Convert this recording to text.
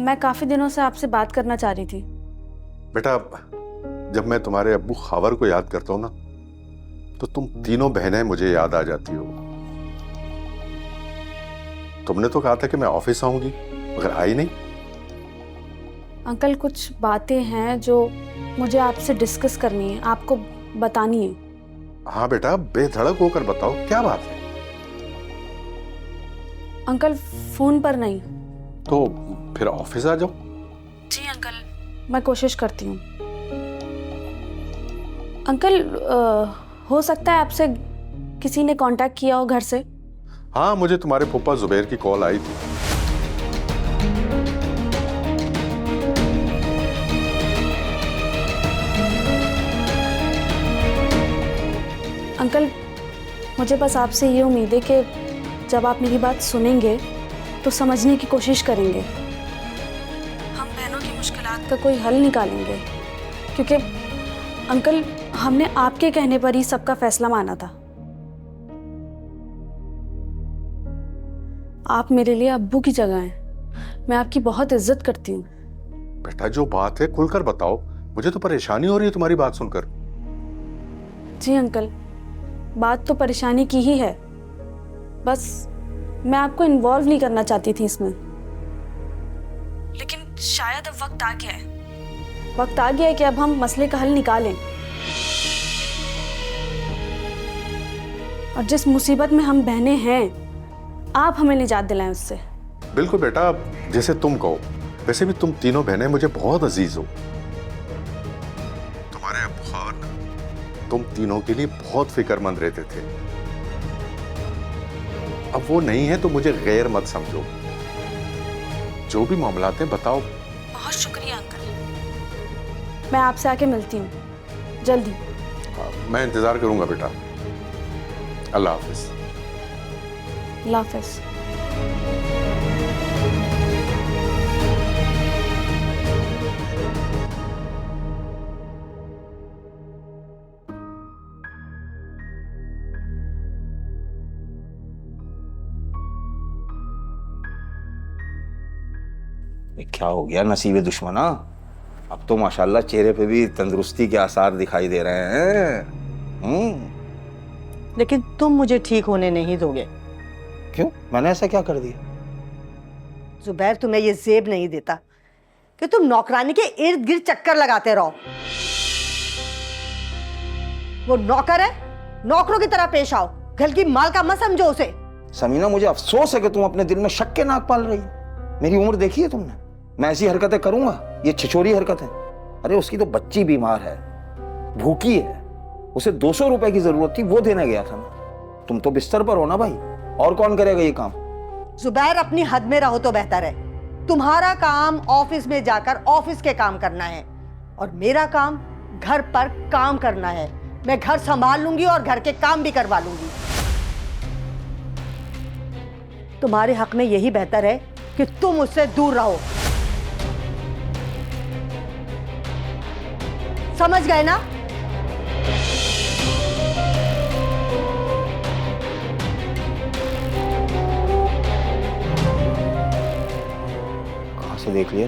मैं काफी दिनों से आपसे बात करना चाह रही थी। बेटा, जब मैं तुम्हारे अब्बू खावर को याद करता हूँ ना, तो तुम तीनों बहनें मुझे याद आ जाती हो। तुमने तो कहा था कि मैं ऑफिस आऊंगी, मगर आई नहीं। अंकल, कुछ बातें हैं जो मुझे आपसे डिस्कस करनी है, आपको बतानी है। हाँ बेटा, बेधड़क होकर बताओ, क्या बात है? अंकल, फोन पर नहीं। तो फिर ऑफिस आ जाओ। जी अंकल, मैं कोशिश करती हूँ। अंकल, हो सकता है आपसे किसी ने कांटेक्ट किया हो घर से। हाँ, मुझे तुम्हारे फूफा जुबैर की कॉल आई थी। अंकल, मुझे बस आपसे ये उम्मीद है कि जब आप मेरी बात सुनेंगे तो समझने की कोशिश करेंगे। हम बहनों की मुश्किलात का कोई हल निकालेंगे, क्योंकि अंकल, हमने आपके कहने पर ही सबका फैसला माना था। आप मेरे लिए अब्बू की जगह हैं। मैं आपकी बहुत इज्जत करती हूँ। बेटा, जो बात है खुलकर बताओ, मुझे तो परेशानी हो रही है तुम्हारी बात सुनकर। जी अंकल, बात तो परेशानी की ही है, बस मैं आपको इन्वॉल्व नहीं करना चाहती थी इसमें, लेकिन शायद अब वक्त आ गया है। वक्त आ गया है कि अब हम मसले का हल निकालें। और जिस मुसीबत में हम बहनें हैं, आप हमें निजात दिलाएं उससे। बिल्कुल बेटा, जैसे तुम कहो। वैसे भी तुम तीनों बहनें मुझे बहुत अजीज हो। तुम्हारे अब्बू खान तुम तीनों के लिए बहुत फिक्रमंद रहते थे। अब वो नहीं है तो मुझे गैर मत समझो। जो भी मामलात हैं बताओ। बहुत शुक्रिया अंकल, मैं आपसे आके मिलती हूँ जल्दी। मैं इंतजार करूंगा बेटा। अल्लाह हाफिज। अल्लाह हाफिज। क्या हो गया नसीबे दुश्मना? अब तो माशाल्लाह चेहरे पे भी तंदुरुस्ती के आसार दिखाई दे रहे हैं। लेकिन तुम मुझे ठीक होने नहीं दोगे। क्यों? मैंने ऐसा क्या कर दिया? जुबैर तुम्हें ये जेब नहीं देता कि तुम नौकरानी के इर्द गिर्द चक्कर लगाते रहो। वो नौकर है, नौकरों की तरह पेश आओ। घर की माल का मत समझो उसे। समीना, मुझे अफसोस है कि तुम अपने दिल में शक के नाक पाल रही हो। मेरी उम्र देखी है तुमने? मैं ऐसी हरकतें करूंगा? ये छिछोरी हरकत है। अरे उसकी तो बच्ची बीमार है, भूखी है, उसे 200 रुपए की जरूरत थी, वो देने गया था मैं। तुम तो बिस्तर पर हो ना भाई, और कौन करेगा ये काम? जुबैर, अपनी हद में रहो तो बेहतर है। तुम्हारा काम ऑफिस में जाकर ऑफिस के काम करना है, और मेरा काम घर पर काम करना है। मैं घर संभाल लूंगी और घर के काम भी करवा लूंगी। तुम्हारे हक में यही बेहतर है कि तुम उससे दूर रहो। समझ गए ना? कहां से देख लिया?